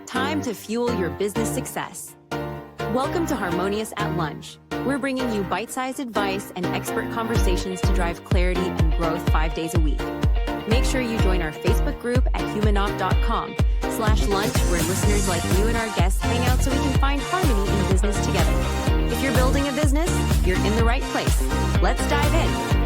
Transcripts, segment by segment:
Time to fuel your business success. Welcome to Harmonious at Lunch. We're bringing you bite-sized advice and expert conversations to drive clarity and growth 5 days a week. Make sure you join our Facebook group at humanoff.com/lunch, where listeners like you and our guests hang out so we can find harmony in business together. If you're building a business, you're in the right place. Let's dive in.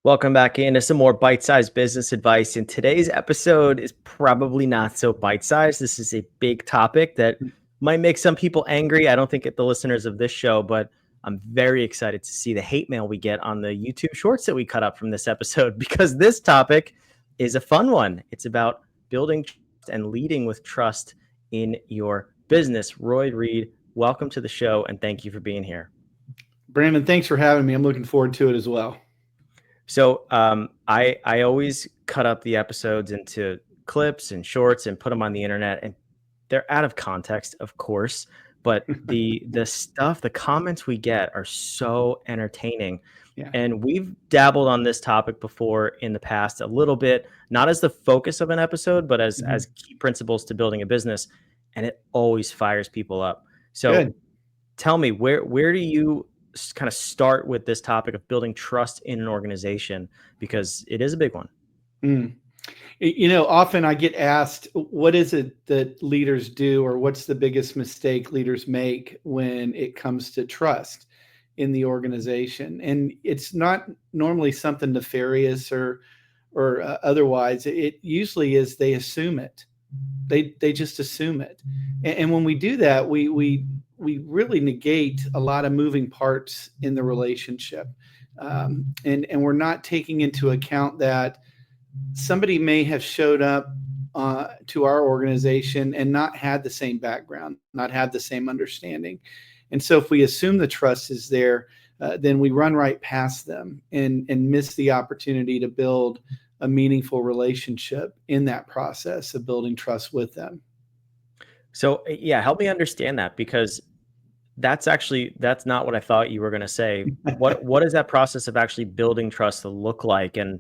Welcome back into some more bite-sized business advice. And today's episode is probably not so bite-sized. This is a big topic that might make some people angry. I don't think the listeners of this show, but I'm very excited to see the hate mail we get on the YouTube shorts that we cut up from this episode, because this topic is a fun one. It's about building trust and leading with trust in your business. Reid, welcome to the show, and thank you for being here. Brandon, thanks for having me. I'm looking forward to it as well. So I always cut up the episodes into clips and shorts and put them on the internet, and they're out of context, of course, but the stuff, the comments we get are so entertaining. Yeah. And we've dabbled on this topic before in the past a little bit, not as the focus of an episode, but as key principles to building a business, and it always fires people up. So Good. Tell me, where do you kind of start with this topic of building trust in an organization, because it is a big one? You know, often I get asked, what is it that leaders do, or what's the biggest mistake leaders make when it comes to trust in the organization? And it's not normally something nefarious or otherwise. It usually is they assume it. They just assume it. And when we do that, we really negate a lot of moving parts in the relationship. And we're not taking into account that somebody may have showed up to our organization and not had the same background, not had the same understanding. And so if we assume the trust is there, then we run right past them and miss the opportunity to build a meaningful relationship in that process of building trust with them. So yeah, help me understand that, because that's not what I thought you were going to say. What does that process of actually building trust look like? And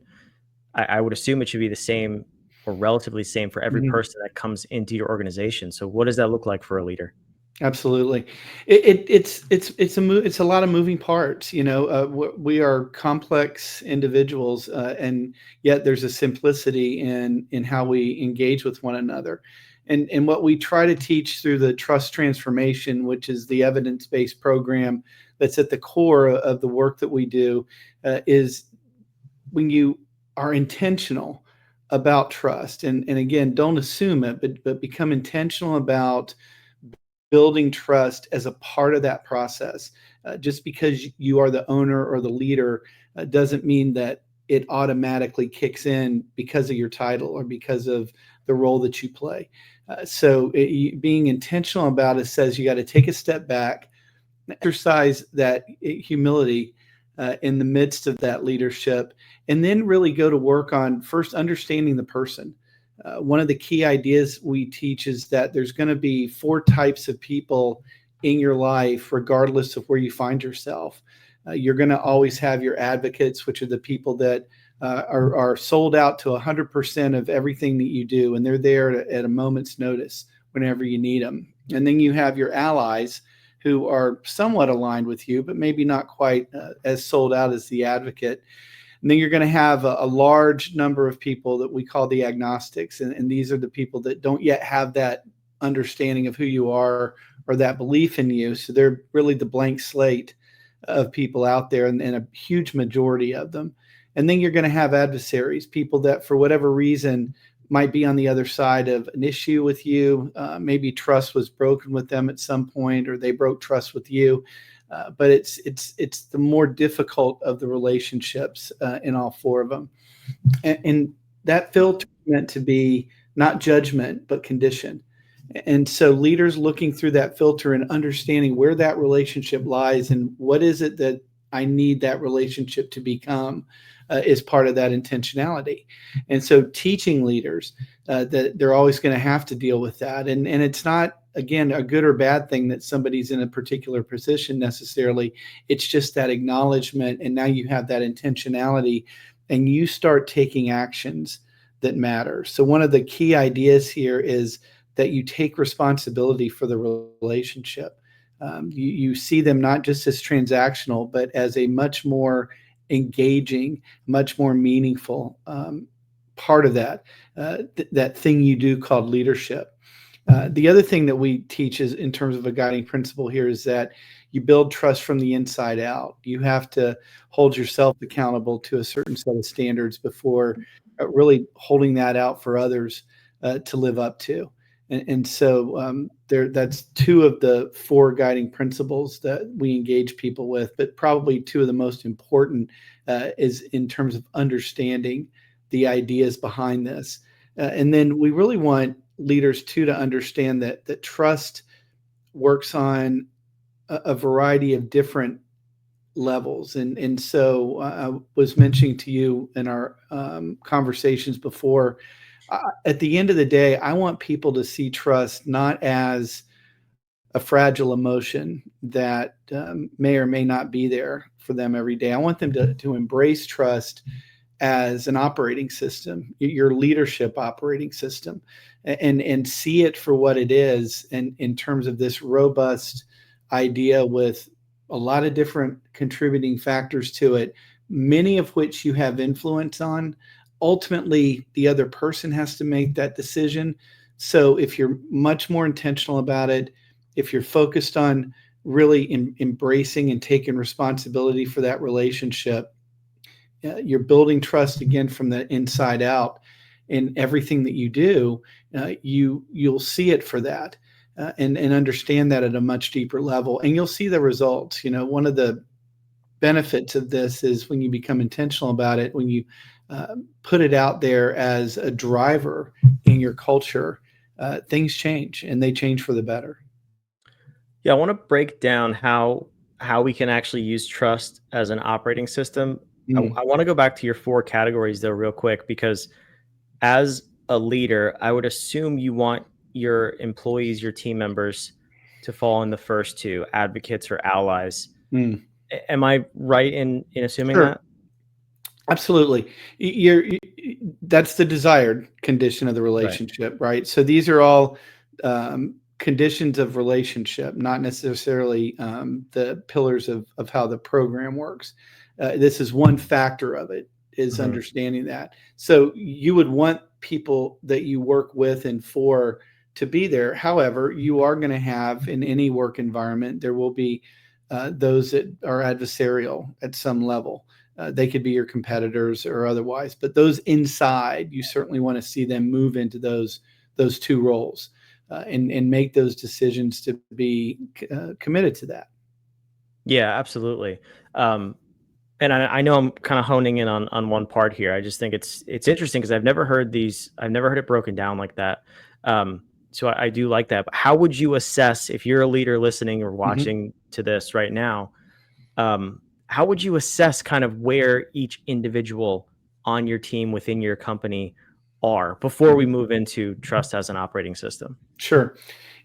I would assume it should be the same or relatively same for every person that comes into your organization. So what does that look like for a leader? Absolutely. It's a lot of moving parts. You know, we are complex individuals, and yet there's a simplicity in how we engage with one another. And what we try to teach through the trust transformation, which is the evidence-based program that's at the core of the work that we do, is when you are intentional about trust, and again, don't assume it, but become intentional about building trust as a part of that process. Just because you are the owner or the leader doesn't mean that it automatically kicks in because of your title or because of the role that you play. So being intentional about it says you got to take a step back, exercise that humility in the midst of that leadership, and then really go to work on first understanding the person. One of the key ideas we teach is that there's going to be 4 types of people in your life, regardless of where you find yourself. You're going to always have your advocates, which are the people that are sold out to 100% of everything that you do, and they're there at a moment's notice whenever you need them. And then you have your allies, who are somewhat aligned with you, but maybe not quite as sold out as the advocate. And then you're going to have a large number of people that we call the agnostics. And these are the people that don't yet have that understanding of who you are or that belief in you. So they're really the blank slate of people out there, and a huge majority of them. And then you're going to have adversaries, people that for whatever reason might be on the other side of an issue with you. Maybe trust was broken with them at some point, or they broke trust with you. But it's the more difficult of the relationships in all 4 of them. And that filter is meant to be not judgment, but condition. And so leaders looking through that filter and understanding where that relationship lies and what is it that I need that relationship to become is part of that intentionality. And so teaching leaders that they're always going to have to deal with that. And it's not, again, a good or bad thing that somebody's in a particular position necessarily. It's just that acknowledgement. And now you have that intentionality and you start taking actions that matters. So one of the key ideas here is that you take responsibility for the relationship. You see them not just as transactional, but as a much more engaging, much more meaningful part of that, that thing you do called leadership. The other thing that we teach is, in terms of a guiding principle here, is that you build trust from the inside out. You have to hold yourself accountable to a certain set of standards before really holding that out for others to live up to. And so that's two of the four guiding principles that we engage people with, but probably two of the most important is in terms of understanding the ideas behind this. And then we really want leaders too to understand that trust works on a variety of different levels. And so I was mentioning to you in our conversations before, at the end of the day, I want people to see trust not as a fragile emotion that may or may not be there for them every day. I want them to embrace trust as an operating system, your leadership operating system, and see it for what it is, and in terms of this robust idea with a lot of different contributing factors to it, many of which you have influence on. Ultimately, the other person has to make that decision. So if you're much more intentional about it, if you're focused on really embracing and taking responsibility for that relationship, you're building trust again from the inside out in everything that you do. You'll see it for that, and understand that at a much deeper level, and you'll see the results. One of the benefits of this is when you become intentional about it, when you put it out there as a driver in your culture, things change, and they change for the better. Yeah, I want to break down how we can actually use trust as an operating system. Mm. I want to go back to your four categories though, real quick, because as a leader, I would assume you want your employees, your team members, to fall in the first two, advocates or allies. Mm. Am I right in assuming Sure. that? Absolutely. That's the desired condition of the Right. relationship, right? So these are all conditions of relationship, not necessarily the pillars of how the program works. This is one factor of it, is Mhm. understanding that. So you would want people that you work with and for to be there. However, you are going to have, in any work environment, there will be those that are adversarial at some level. They could be your competitors or otherwise, but those inside, you certainly want to see them move into those two roles, and make those decisions to be committed to that. Yeah, absolutely. Um, and I know I'm kind of honing in on one part here. I just think it's interesting because I've never heard these. I've never heard it broken down like that. So I do like that. But how would you assess, if you're a leader listening or Mhm. watching to this right now? How would you assess kind of where each individual on your team within your company are before we Mhm. move into trust as an operating system? Sure.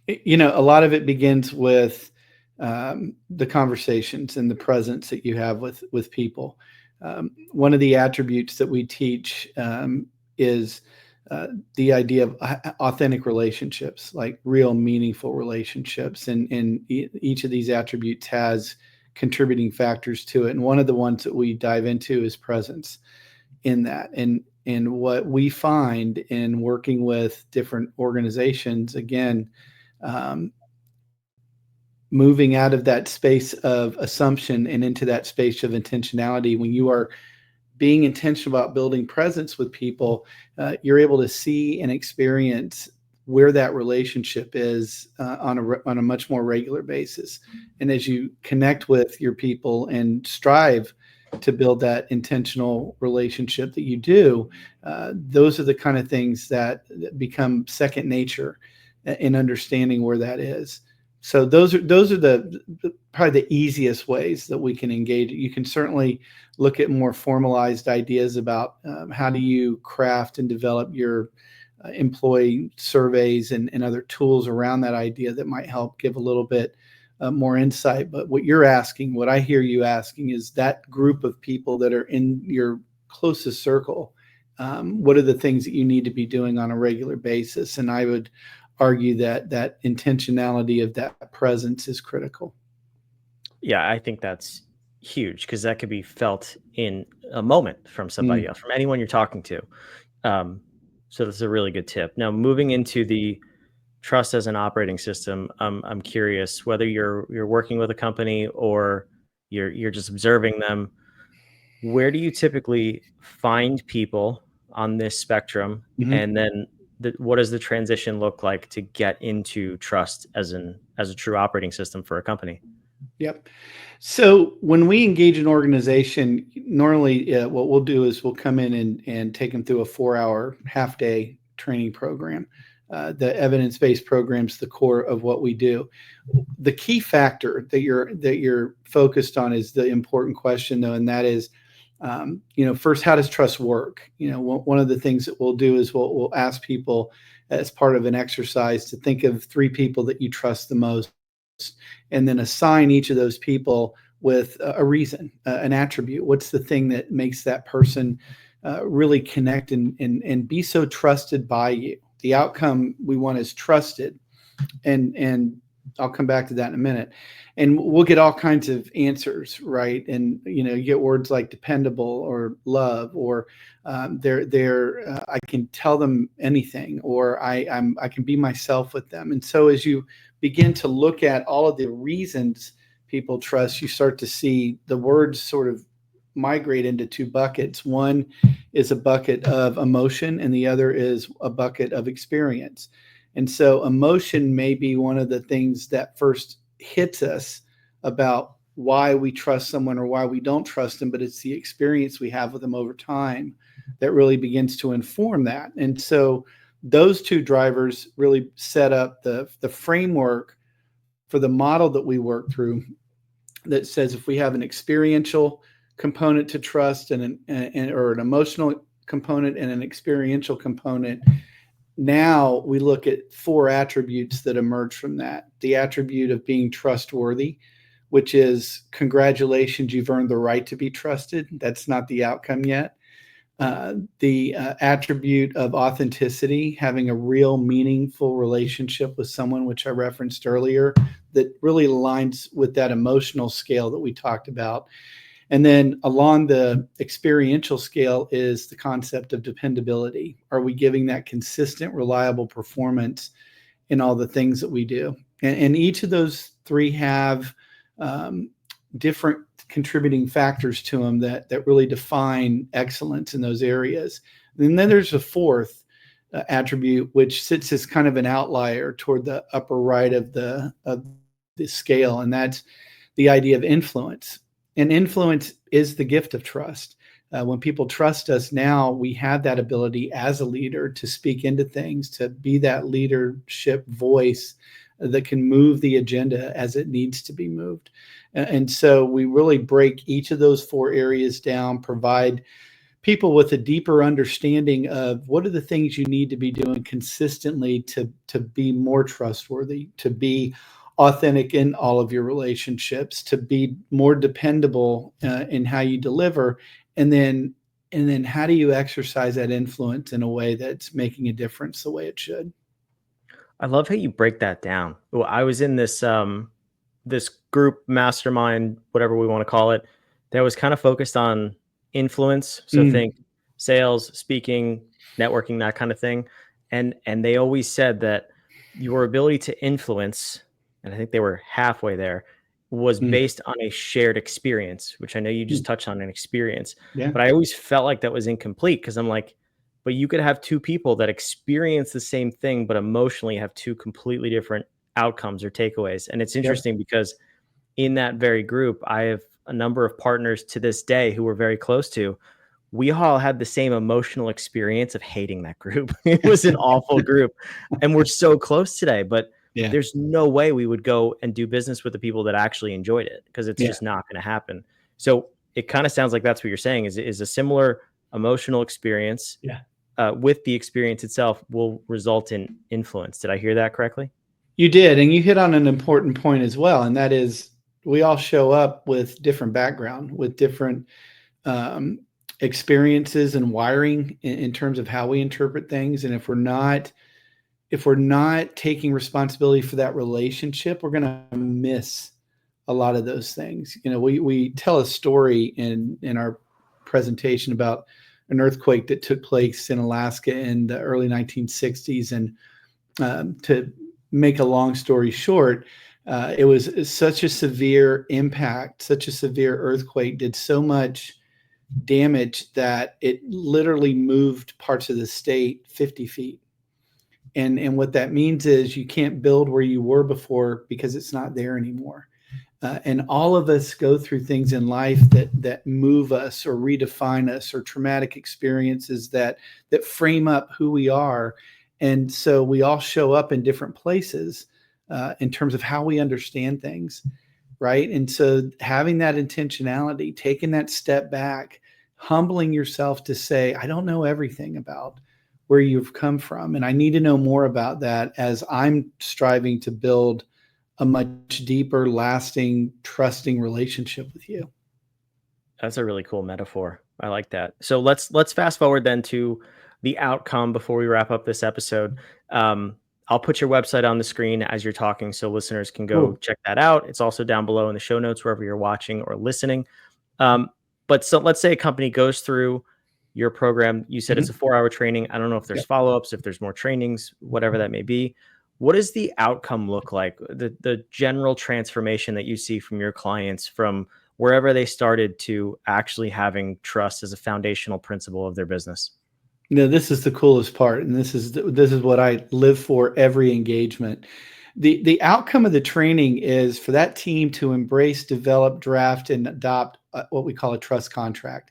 A lot of it begins with the conversations and the presence that you have with people. One of the attributes that we teach is the idea of authentic relationships, like real meaningful relationships, and each of these attributes has contributing factors to it. And one of the ones that we dive into is presence in that. And what we find in working with different organizations, again, um, moving out of that space of assumption and into that space of intentionality, when you are being intentional about building presence with people, you're able to see and experience where that relationship is on a much more regular basis. And as you connect with your people and strive to build that intentional relationship that you do, those are the kind of things that become second nature in understanding where that is. So those are probably the easiest ways that we can engage. You can certainly look at more formalized ideas about how do you craft and develop your employee surveys and other tools around that idea that might help give a little bit more insight. But what I hear you asking, is that group of people that are in your closest circle, What are the things that you need to be doing on a regular basis? And I would argue that that intentionality of that presence is critical. Yeah, I think that's huge because that could be felt in a moment from somebody else, from anyone you're talking to. So that's a really good tip. Now, moving into the trust as an operating system, I'm curious whether you're working with a company or you're just observing them. Where do you typically find people on this spectrum, Mm-hmm. and then what does the transition look like to get into trust as a true operating system for a company? Yep. So when we engage an organization, normally what we'll do is we'll come in and take them through a 4-hour half-day training program. The evidence-based program is the core of what we do. The key factor that you're focused on is the important question, though, and that is, first, how does trust work? One of the things that we'll do is we'll ask people as part of an exercise to think of 3 people that you trust the most, and then assign each of those people with a reason, an attribute. What's the thing that makes that person really connect and be so trusted by you? The outcome we want is trusted, and I'll come back to that in a minute. And we'll get all kinds of answers, right? And you get words like dependable or love, or I can tell them anything, or I can be myself with them. And so as you begin to look at all of the reasons people trust, you start to see the words sort of migrate into 2 buckets. One is a bucket of emotion, and the other is a bucket of experience. And so emotion may be one of the things that first hits us about why we trust someone or why we don't trust them, but it's the experience we have with them over time that really begins to inform that. And so those 2 drivers really set up the framework for the model that we work through, that says if we have an experiential component to trust and or an emotional component and an experiential component, now we look at 4 attributes that emerge from that. The attribute of being trustworthy, which is, congratulations, you've earned the right to be trusted. That's not the outcome yet. The attribute of authenticity, having a real meaningful relationship with someone, which I referenced earlier, that really aligns with that emotional scale that we talked about. And then along the experiential scale is the concept of dependability. Are we giving that consistent, reliable performance in all the things that we do? And each of those 3 have different contributing factors to them that really define excellence in those areas. And then there's a 4th attribute, which sits as kind of an outlier toward the upper right of the scale, and that's the idea of influence. And influence is the gift of trust. When people trust us now, we have that ability as a leader to speak into things, to be that leadership voice that can move the agenda as it needs to be moved. And so we really break each of those 4 areas down, provide people with a deeper understanding of what are the things you need to be doing consistently to be more trustworthy, to be authentic in all of your relationships, to be more dependable in how you deliver, and then how do you exercise that influence in a way that's making a difference the way it should. I love how you break that down. Well, I was in this group mastermind, whatever we want to call it, that was kind of focused on influence. So think sales, speaking, networking, that kind of thing. And they always said that your ability to influence, and I think they were halfway there, was based on a shared experience, which I know you just touched on an experience. Yeah. But I always felt like that was incomplete because I'm like, but you could have 2 people that experience the same thing, but emotionally have 2 completely different outcomes or takeaways. And it's interesting because in that very group, I have a number of partners to this day who we're very close to. We all had the same emotional experience of hating that group. It was an awful group. And we're so close today, but there's no way we would go and do business with the people that actually enjoyed it because it's just not going to happen. So it kind of sounds like that's what you're saying is a similar emotional experience with the experience itself will result in influence. Did I hear that correctly? You did, and you hit on an important point as well, and that is we all show up with different background, with different experiences and wiring in terms of how we interpret things. And if we're not taking responsibility for that relationship, we're going to miss a lot of those things. We tell a story in our presentation about an earthquake that took place in Alaska in the early 1960s. And to make a long story short, it was such a severe impact, such a severe earthquake, did so much damage that it literally moved parts of the state 50 feet. And what that means is you can't build where you were before because it's not there anymore. And all of us go through things in life that move us or redefine us, or traumatic experiences that frame up who we are. And so we all show up in different places in terms of how we understand things, right? And so having that intentionality, taking that step back, humbling yourself to say, I don't know everything about where you've come from, and I need to know more about that as I'm striving to build a much deeper, lasting, trusting relationship with you. That's a really cool metaphor. I like that. So let's fast forward then to the outcome before we wrap up this episode. I'll put your website on the screen as you're talking so listeners can go check that out. It's also down below in the show notes wherever you're watching or listening. But so let's say a company goes through your program. You said it's a 4-hour training. I don't know if there's follow-ups, if there's more trainings, whatever that may be. What does the outcome look like? The general transformation that you see from your clients from wherever they started to actually having trust as a foundational principle of their business? This is the coolest part, and this is what I live for every engagement. The outcome of the training is for that team to embrace, develop, draft, and adopt what we call a trust contract.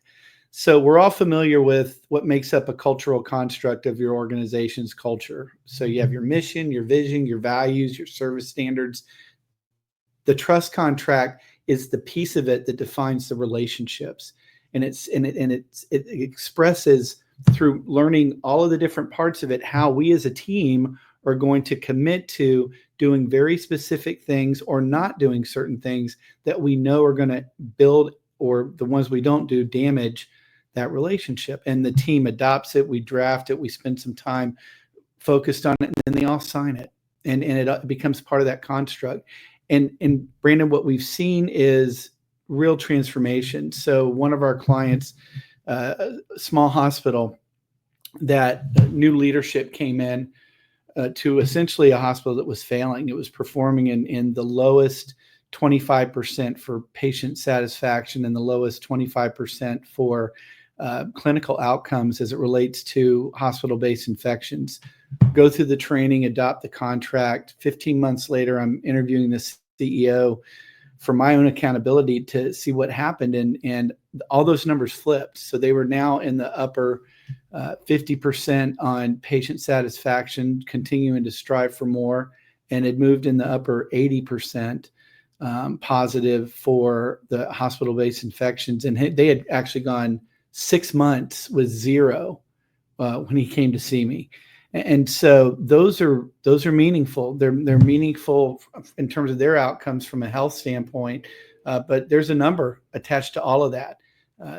So we're all familiar with what makes up a cultural construct of your organization's culture. So you have your mission, your vision, your values, your service standards. The trust contract is the piece of it that defines the relationships, and it expresses through learning all of the different parts of it how we as a team are going to commit to doing very specific things or not doing certain things that we know are going to build, or the ones we don't do damage that relationship. And the team adopts it, we draft it, we spend some time focused on it, and then they all sign it, and it becomes part of that construct. And Brandon, what we've seen is real transformation. So one of our clients, a small hospital, that new leadership came in to essentially a hospital that was failing. It was performing in the lowest 25% for patient satisfaction and the lowest 25% for clinical outcomes as it relates to hospital-based infections. Go through the training, adopt the contract. 15 months later, I'm interviewing the CEO for my own accountability to see what happened. And all those numbers flipped. So they were now in the upper 50% on patient satisfaction, continuing to strive for more, and it moved in the upper 80% positive for the hospital-based infections. And they had actually gone 6 months with 0 when he came to see me. And so those are meaningful. They're meaningful in terms of their outcomes from a health standpoint. But there's a number attached to all of that.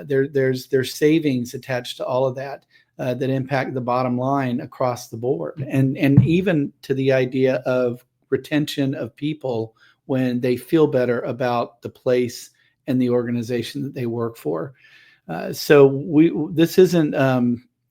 There's savings attached to all of that that impact the bottom line across the board, and even to the idea of retention of people when they feel better about the place and the organization that they work for. So this isn't,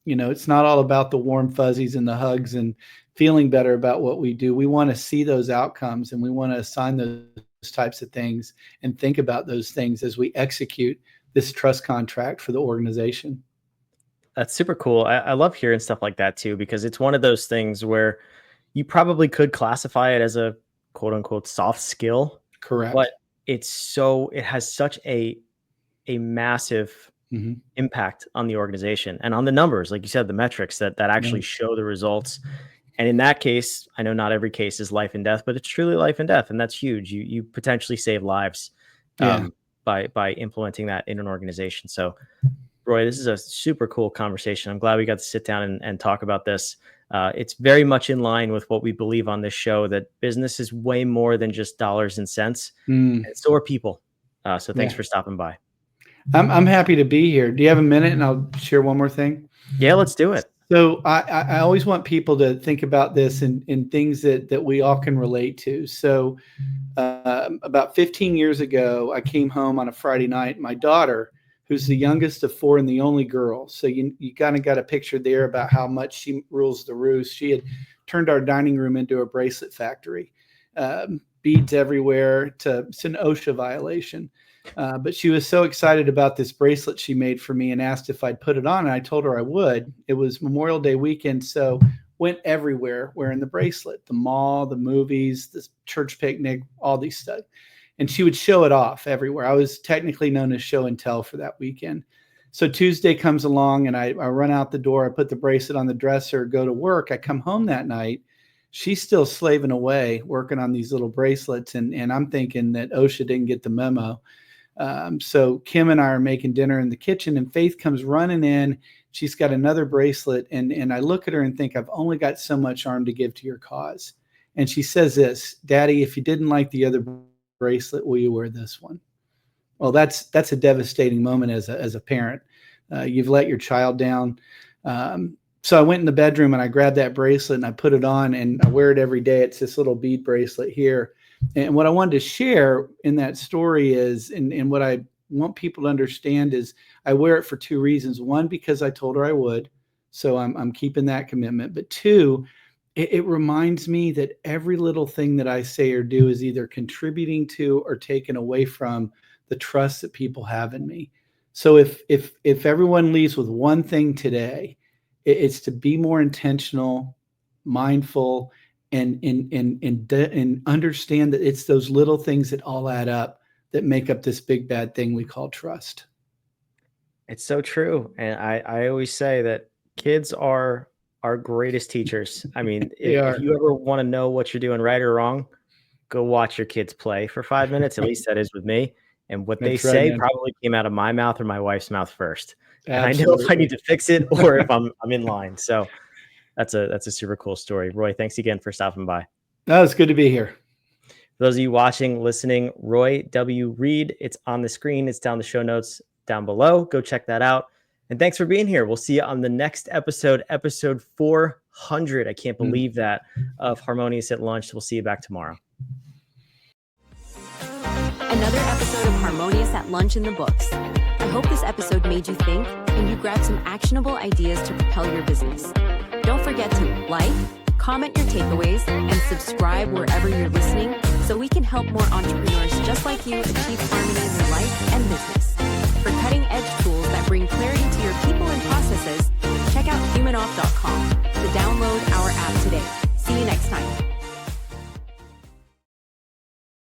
it's not all about the warm fuzzies and the hugs and feeling better about what we do. We want to see those outcomes, and we want to assign those types of things and think about those things as we execute this trust contract for the organization. That's super cool. I love hearing stuff like that too, because it's one of those things where you probably could classify it as a quote unquote soft skill. Correct. But it has such a massive impact on the organization and on the numbers, like you said, the metrics that actually show the results. And in that case, I know not every case is life and death, but it's truly life and death. And that's huge. You potentially save lives by implementing that in an organization. So Roy, this is a super cool conversation. I'm glad we got to sit down and talk about this. It's very much in line with what we believe on this show, that business is way more than just dollars and cents. And so are people. So thanks for stopping by. I'm happy to be here. Do you have a minute? And I'll share one more thing. Yeah, let's do it. So I always want people to think about this in things that we all can relate to. So about 15 years ago, I came home on a Friday night. My daughter, who's the youngest of four and the only girl, so you kind of got a picture there about how much she rules the roost. She had turned our dining room into a bracelet factory. Beads everywhere. It's an OSHA violation. But she was so excited about this bracelet she made for me and asked if I'd put it on. And I told her I would. It was Memorial Day weekend, so went everywhere wearing the bracelet, the mall, the movies, the church picnic, all these stuff. And she would show it off everywhere. I was technically known as show and tell for that weekend. So Tuesday comes along and I run out the door. I put the bracelet on the dresser, go to work. I come home that night. She's still slaving away, working on these little bracelets. And I'm thinking that OSHA didn't get the memo. So Kim and I are making dinner in the kitchen and Faith comes running in. She's got another bracelet. And I look at her and think, I've only got so much arm to give to your cause. And she says this, Daddy, if you didn't like the other bracelet, will you wear this one? Well, that's a devastating moment as a parent. You've let your child down. So I went in the bedroom and I grabbed that bracelet and I put it on and I wear it every day. It's this little bead bracelet here. And what I wanted to share in that story is, and what I want people to understand is I wear it for two reasons. One, because I told her I would. So I'm keeping that commitment. But two, it reminds me that every little thing that I say or do is either contributing to or taken away from the trust that people have in me. So if everyone leaves with one thing today, it's to be more intentional, mindful, and understand that it's those little things that all add up that make up this big bad thing we call trust. It's so true. And I always say that kids are our greatest teachers. I mean, if you ever want to know what you're doing right or wrong, go watch your kids play for 5 minutes. At least that is with me. And what they say probably came out of my mouth or my wife's mouth first. And I know if I need to fix it or if I'm in line. So that's a super cool story. Roy, thanks again for stopping by. No, it's good to be here. For those of you watching, listening, Roy W. Reid, it's on the screen. It's down the show notes down below. Go check that out. And thanks for being here. We'll see you on the next episode 400. I can't believe that, of Harmonious at Lunch. We'll see you back tomorrow. Another episode of Harmonious at Lunch in the books. I hope this episode made you think and you grabbed some actionable ideas to propel your business. Don't forget to like, comment your takeaways, and subscribe wherever you're listening so we can help more entrepreneurs just like you achieve harmony in their life and business. For cutting-edge tools that bring clarity to your people and processes, check out humanoff.com. The download